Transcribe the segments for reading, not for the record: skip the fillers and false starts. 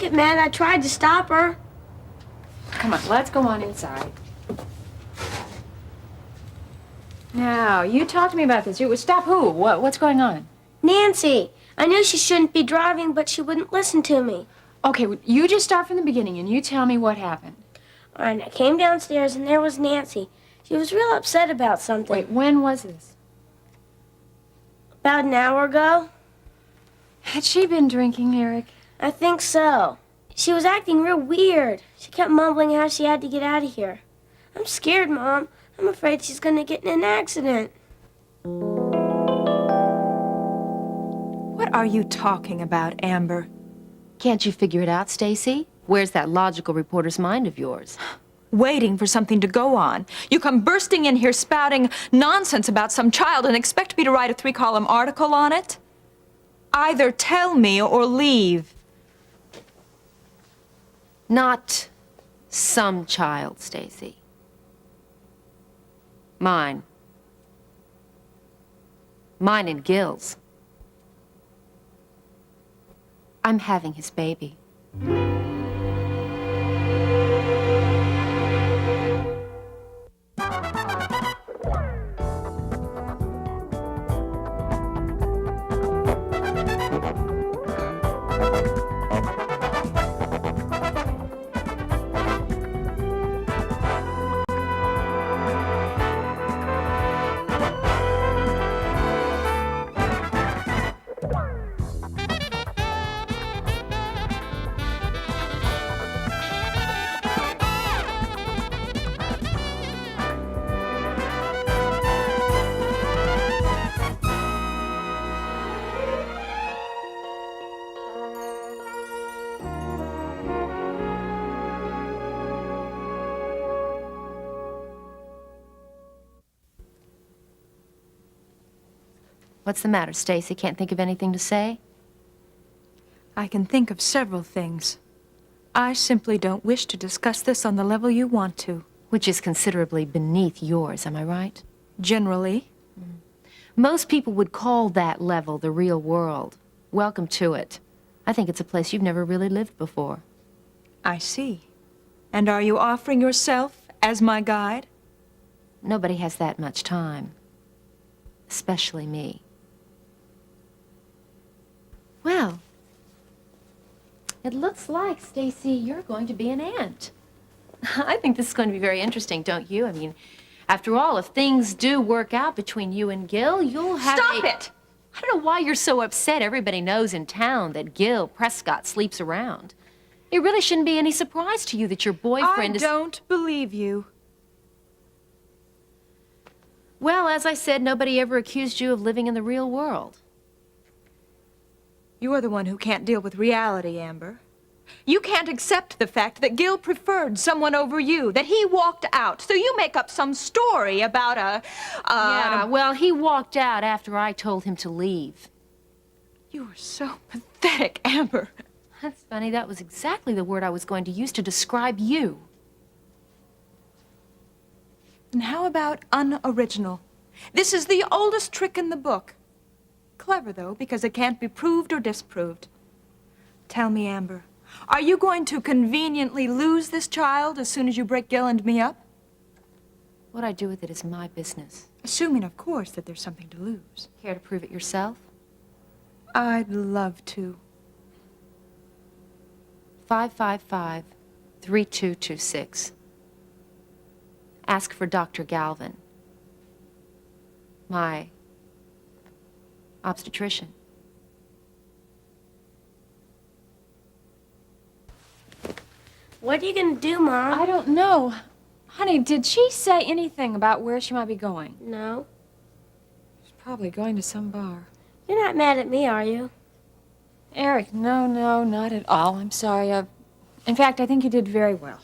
get mad. I tried to stop her. Come on, let's go on inside. Now, you talk to me about this. Stop who? What's going on? Nancy. I knew she shouldn't be driving, but she wouldn't listen to me. Okay, you just start from the beginning and you tell me what happened. All right, I came downstairs and there was Nancy. She was real upset about something. Wait, when was this? About an hour ago. Had she been drinking, Eric? I think so. She was acting real weird. She kept mumbling how she had to get out of here. I'm scared, Mom. I'm afraid she's going to get in an accident. What are you talking about, Amber? Can't you figure it out, Stacy? Where's that logical reporter's mind of yours? Waiting for something to go on. You come bursting in here spouting nonsense about some child and expect me to write a 3-column article on it? Either tell me or leave. Not some child, Stacy. Mine. Mine and Gil's. I'm having his baby. What's the matter, Stacy? Can't think of anything to say? I can think of several things. I simply don't wish to discuss this on the level you want to. Which is considerably beneath yours, am I right? Generally. Most people would call that level the real world. Welcome to it. I think it's a place you've never really lived before. I see. And are you offering yourself as my guide? Nobody has that much time. Especially me. Well, it looks like, Stacy, you're going to be an aunt. I think this is going to be very interesting, don't you? I mean, after all, if things do work out between you and Gil, you'll have Stop it! I don't know why you're so upset. Everybody knows in town that Gil Prescott sleeps around. It really shouldn't be any surprise to you that your boyfriend is... I don't believe you. Well, as I said, nobody ever accused you of living in the real world. You are the one who can't deal with reality, Amber. You can't accept the fact that Gil preferred someone over you, that he walked out, so you make up some story about Yeah, well, he walked out after I told him to leave. You are so pathetic, Amber. That's funny. That was exactly the word I was going to use to describe you. And how about unoriginal? This is the oldest trick in the book. Clever, though, because it can't be proved or disproved. Tell me, Amber, are you going to conveniently lose this child as soon as you break Gil and me up? What I do with it is my business. Assuming, of course, that there's something to lose. Care to prove it yourself? I'd love to. 555-3226. Ask for Dr. Galvin. My obstetrician. What are you going to do, Mom? I don't know. Honey, did she say anything about where she might be going? No. She's probably going to some bar. You're not mad at me, are you? Eric, no, not at all. I'm sorry. In fact, I think you did very well.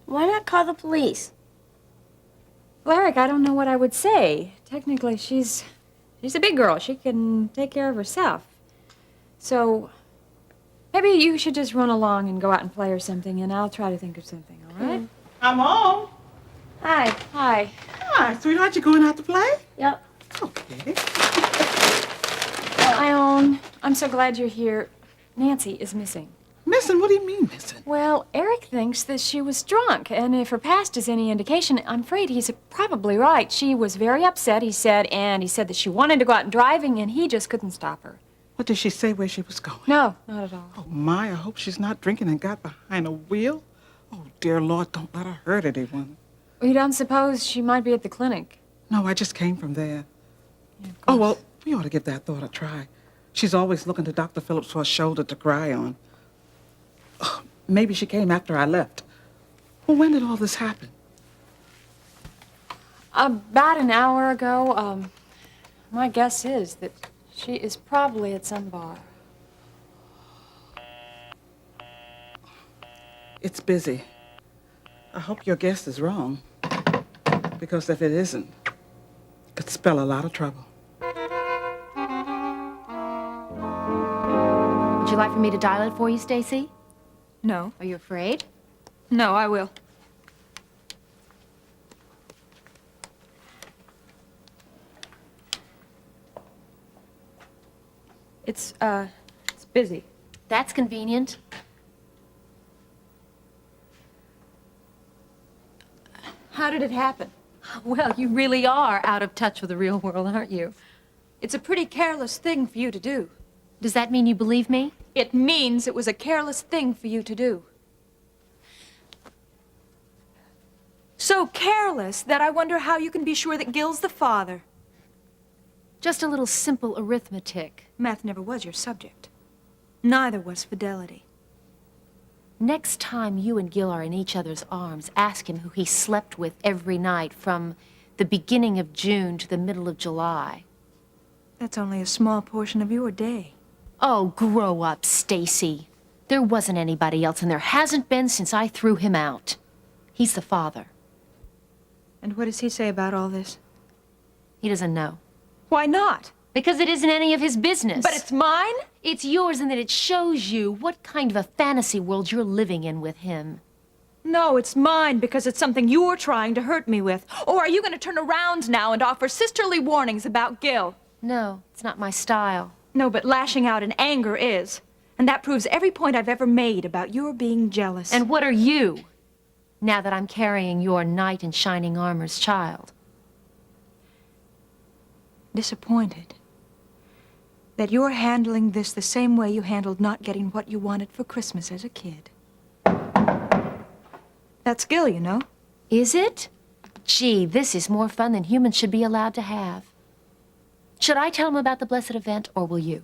Why not call the police? Well, Eric, I don't know what I would say. Technically, she's a big girl. She can take care of herself. So, maybe you should just run along and go out and play or something, and I'll try to think of something, all right? I'm home. Hi. Hi. Hi, sweetheart, you going out to play? Yep. Okay. Ione, I'm so glad you're here. Nancy is missing. Missing? What do you mean missing? Well, Eric thinks that she was drunk, and if her past is any indication, I'm afraid he's probably right. She was very upset, he said, and he said that she wanted to go out driving, and he just couldn't stop her. What did she say where she was going? No, not at all. Oh, my, I hope she's not drinking and got behind a wheel. Oh, dear Lord, don't let her hurt anyone. You don't suppose she might be at the clinic? No, I just came from there. Yeah, Oh, well, we ought to give that thought a try. She's always looking to Dr. Phillips for a shoulder to cry on. Oh, maybe she came after I left. Well, when did all this happen? About an hour ago. My guess is that she is probably at some bar. It's busy. I hope your guess is wrong. Because if it isn't, it could spell a lot of trouble. Would you like for me to dial it for you, Stacy? No. Are you afraid? No, I will. It's busy. That's convenient. How did it happen? Well, you really are out of touch with the real world, aren't you? It's a pretty careless thing for you to do. Does that mean you believe me? It means it was a careless thing for you to do. So careless that I wonder how you can be sure that Gil's the father. Just a little simple arithmetic. Math never was your subject. Neither was fidelity. Next time you and Gil are in each other's arms, ask him who he slept with every night from the beginning of June to the middle of July. That's only a small portion of your day. Oh, grow up, Stacy. There wasn't anybody else, and there hasn't been since I threw him out. He's the father. And what does he say about all this? He doesn't know. Why not? Because it isn't any of his business. But it's mine? It's yours in that it shows you what kind of a fantasy world you're living in with him. No, it's mine because it's something you're trying to hurt me with. Or are you going to turn around now and offer sisterly warnings about Gil? No, it's not my style. No, but lashing out in anger is. And that proves every point I've ever made about your being jealous. And what are you, now that I'm carrying your knight in shining armor's child? Disappointed that you're handling this the same way you handled not getting what you wanted for Christmas as a kid. That's Gil, you know. Is it? Gee, this is more fun than humans should be allowed to have. Should I tell him about the blessed event, or will you?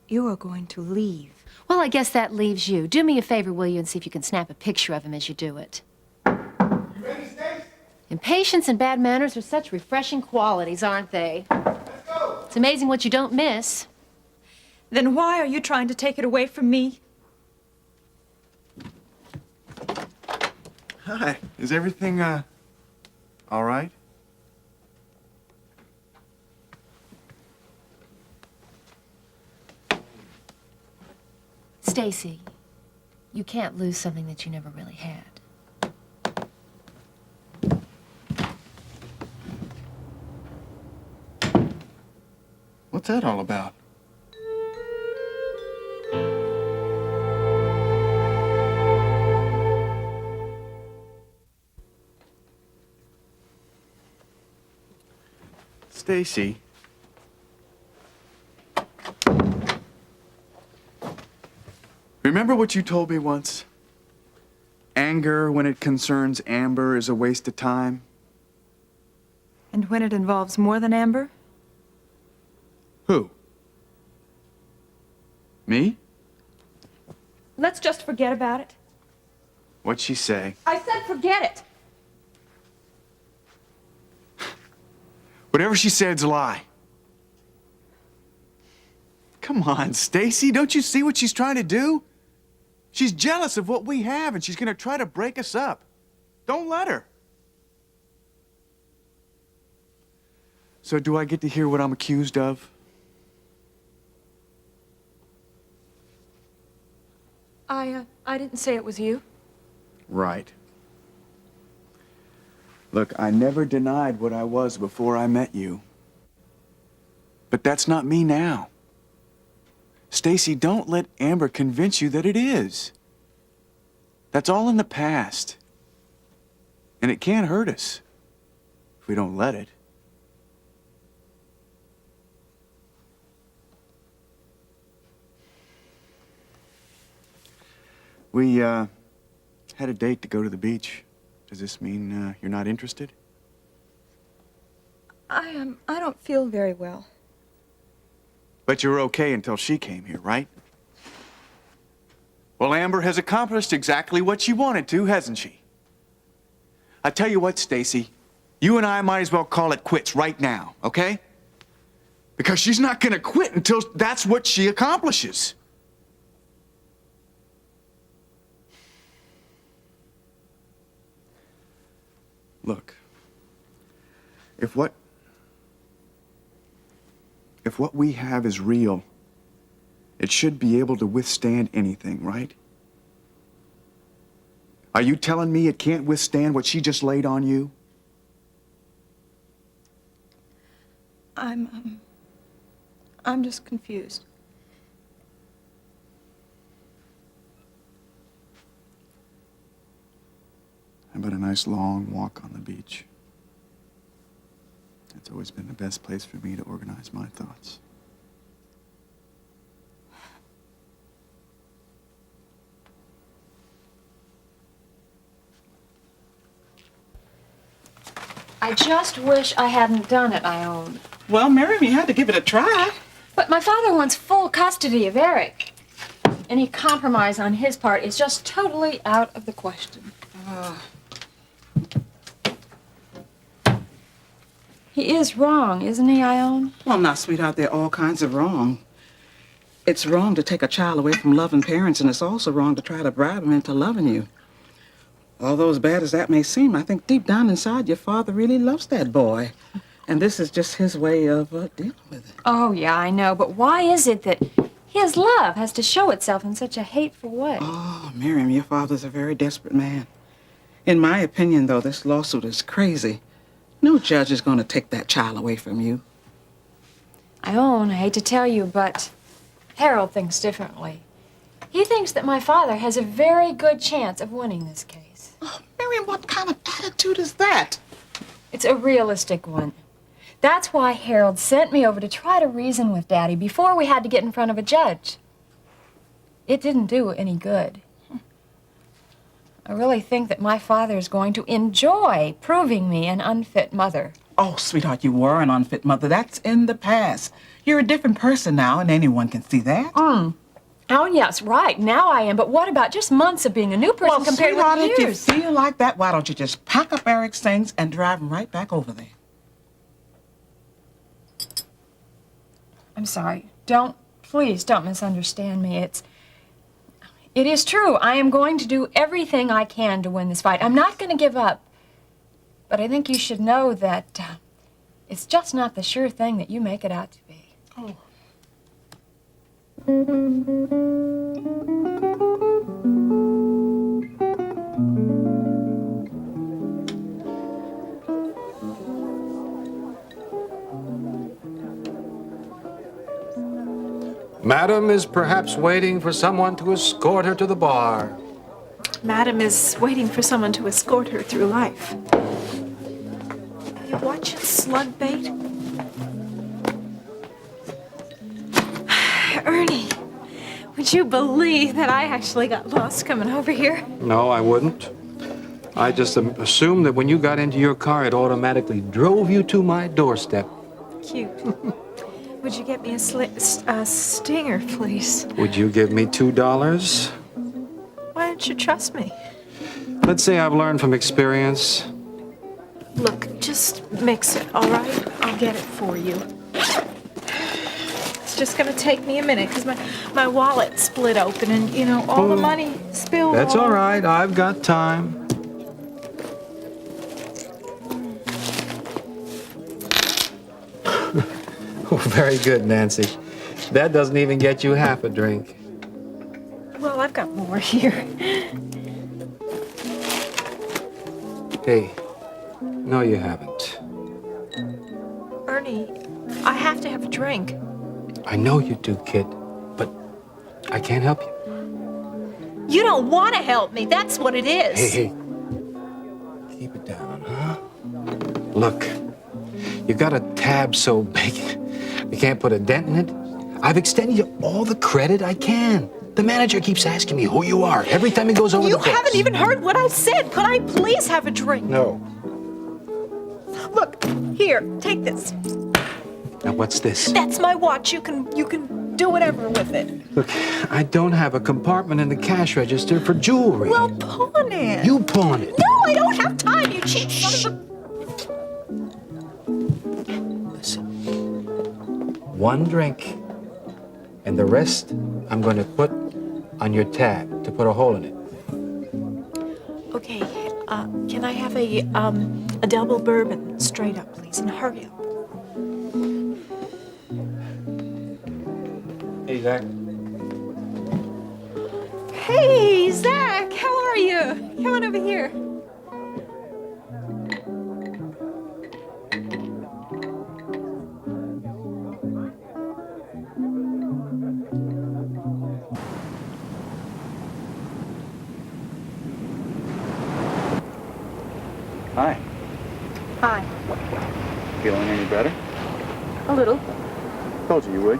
You are going to leave. Well, I guess that leaves you. Do me a favor, will you, and see if you can snap a picture of him as you do it. You ready, Stace? Impatience and bad manners are such refreshing qualities, aren't they? Let's go. It's amazing what you don't miss. Then why are you trying to take it away from me? Hi. Is everything, all right? Stacy, you can't lose something that you never really had. What's that all about? Stacy. Remember what you told me once? Anger when it concerns Amber is a waste of time? And when it involves more than Amber? Who? Me? Let's just forget about it. What'd she say? I said forget it. Whatever she said's a lie. Come on, Stacy, don't you see what she's trying to do? She's jealous of what we have, and she's gonna try to break us up. Don't let her. So do I get to hear what I'm accused of? I didn't say it was you. Right. Look, I never denied what I was before I met you. But that's not me now. Stacy, don't let Amber convince you that it is. That's all in the past. And it can't hurt us if we don't let it. We, had a date to go to the beach. Does this mean, you're not interested? I don't feel very well. But you're okay until she came here, right? Well, Amber has accomplished exactly what she wanted to, hasn't she? I tell you what, Stacy, you and I might as well call it quits right now, okay? Because she's not gonna quit until that's what she accomplishes. Look, if what we have is real, it should be able to withstand anything, right? Are you telling me it can't withstand what she just laid on you? I'm just confused. How about a nice long walk on the beach? It's always been the best place for me to organize my thoughts. I just wish I hadn't done it, Ione. Well, Miriam, you had to give it a try. But my father wants full custody of Eric. Any compromise on his part is just totally out of the question. He is wrong, isn't he, Ione? Well, now, sweetheart, there are all kinds of wrong. It's wrong to take a child away from loving parents, and it's also wrong to try to bribe them into loving you. Although as bad as that may seem, I think deep down inside your father really loves that boy. And this is just his way of dealing with it. Oh, yeah, I know. But why is it that his love has to show itself in such a hateful way? Oh, Miriam, your father's a very desperate man. In my opinion, though, this lawsuit is crazy. No judge is going to take that child away from you. Ione, I hate to tell you, but Harold thinks differently. He thinks that my father has a very good chance of winning this case. Oh, Miriam, what kind of attitude is that? It's a realistic one. That's why Harold sent me over to try to reason with Daddy before we had to get in front of a judge. It didn't do any good. I really think that my father is going to enjoy proving me an unfit mother. Oh, sweetheart, you were an unfit mother. That's in the past. You're a different person now, and anyone can see that. Oh, yes, right. Now I am. But what about just months of being a new person compared sweetheart, with years? if you feel like that, why don't you just pack up Eric's things and drive him right back over there? I'm sorry. Please don't misunderstand me. It is true. I am going to do everything I can to win this fight. I'm not going to give up. But I think you should know that it's just not the sure thing that you make it out to be. Oh. Madam is perhaps waiting for someone to escort her to the bar. Madam is waiting for someone to escort her through life. Are you watching slug bait? Ernie, would you believe that I actually got lost coming over here? No, I wouldn't. I just assumed that when you got into your car, it automatically drove you to my doorstep. Cute. Would you get me a stinger, please? Would you give me $2? Why don't you trust me? Let's say I've learned from experience. Look, just mix it, all right? I'll get it for you. It's just gonna take me a minute because my wallet split open and, you know, all the money spilled. That's all right. I've got time. Oh, very good, Nancy. That doesn't even get you half a drink. Well, I've got more here. Hey, no, you haven't. Ernie, I have to have a drink. I know you do, kid, but I can't help you. You don't want to help me. That's what it is. Hey. Keep it down, huh? Look, you got a tab so big, you can't put a dent in it. I've extended you all the credit I can. The manager keeps asking me who you are every time he goes over the books. You haven't even heard what I said. Could I please have a drink? No. Look, here, take this. Now, what's this? That's my watch. You can do whatever with it. Look, I don't have a compartment in the cash register for jewelry. Well, pawn it. You pawn it. No, I don't have time, you cheap son of Listen. One drink, and the rest I'm going to put on your tab to put a hole in it. a... Okay, can I have a double bourbon straight up, please, and hurry up. Hey, Zach. Hey, Zach, how are you? Come on over here. Hi. Hi. Feeling any better? A little. Told you would.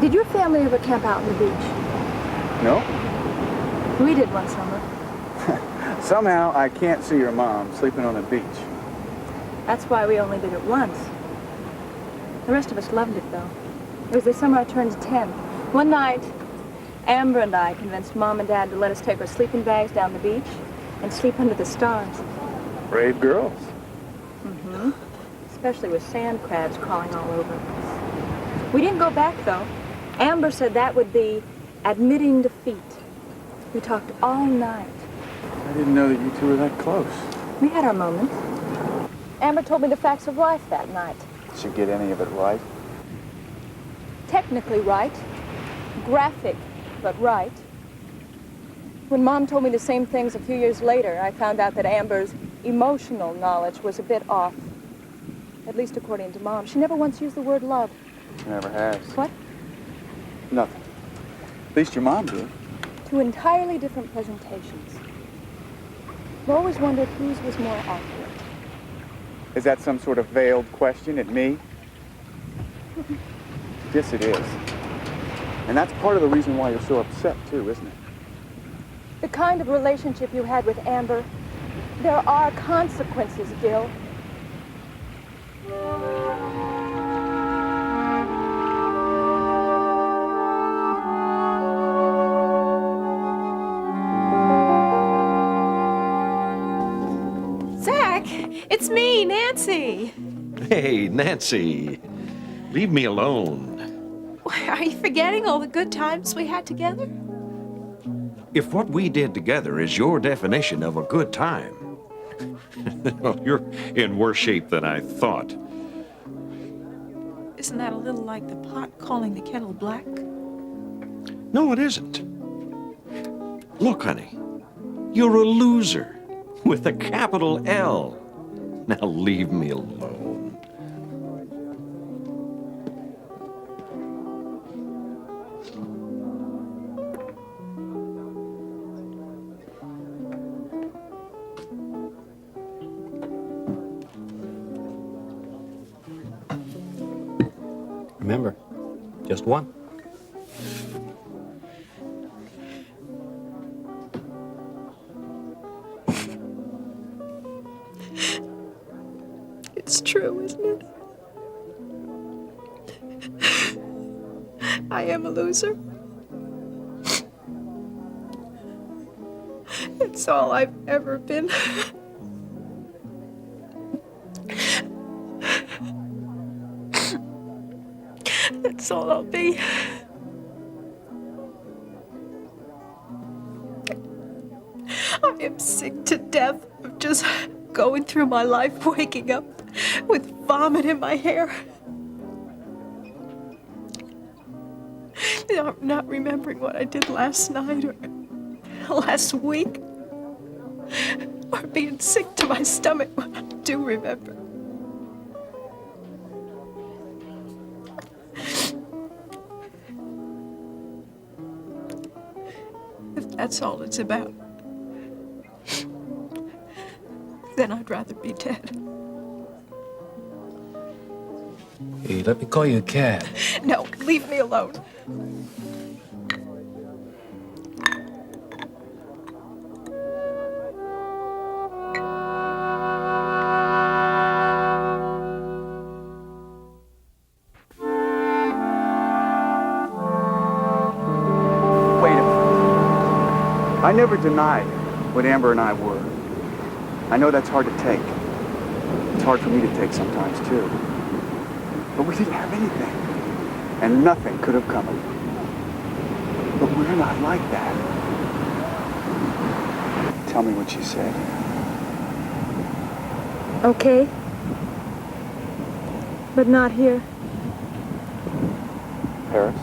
Did your family ever camp out on the beach? No? We did one summer. Somehow I can't see your mom sleeping on the beach. That's why we only did it once. The rest of us loved it, though. It was the summer I turned 10. One night, Amber and I convinced Mom and Dad to let us take our sleeping bags down the beach and sleep under the stars. Brave girls. Mm-hmm. Especially with sand crabs crawling all over us. We didn't go back, though. Amber said that would be admitting defeat. We talked all night. I didn't know that you two were that close. We had our moments. Amber told me the facts of life that night. Did you get any of it right? Technically right. Graphic, but right. When Mom told me the same things a few years later, I found out that Amber's emotional knowledge was a bit off. At least according to Mom. She never once used the word love. Never has. What? Nothing. At least your mom did. Two entirely different presentations. I've always wondered whose was more accurate. Is that some sort of veiled question at me? Yes, it is. And that's part of the reason why you're so upset, too, isn't it? The kind of relationship you had with Amber, there are consequences, Gil. Zach, it's me, Nancy. Hey, Nancy, leave me alone. Are you forgetting all the good times we had together? If what we did together is your definition of a good time, well, you're in worse shape than I thought. Isn't that a little like the pot calling the kettle black? No, it isn't. Look, honey, you're a loser with a capital L. Now leave me alone. Remember, just one. It's true, isn't it? I am a loser. It's all I've ever been. That's all I'll be. I am sick to death of just going through my life waking up with vomit in my hair. I'm not remembering what I did last night or last week. Or being sick to my stomach when I do remember. If that's all it's about, then I'd rather be dead. Hey, let me call you a cab. No, leave me alone. Wait a minute. I never denied what Amber and I were. I know that's hard to take. It's hard for me to take sometimes, too. But we didn't have anything. And nothing could have come of it. But we're not like that. Tell me what she said. Okay. But not here. Paris.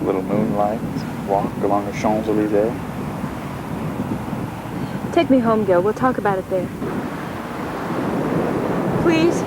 Little moonlight walk along the Champs-Elysees. Take me home, Gil. We'll talk about it there. Please?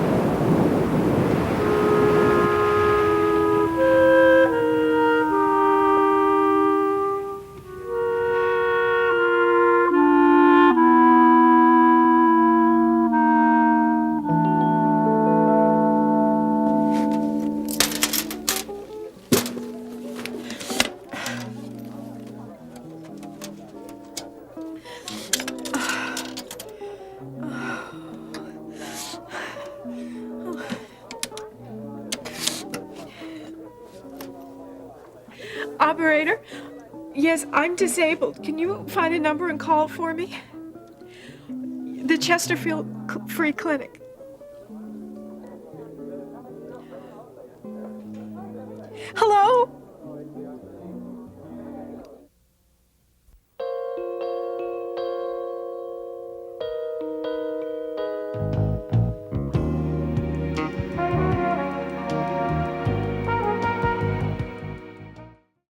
Operator? Yes, I'm disabled. Can you find a number and call for me? The Chesterfield Free Clinic. Hello?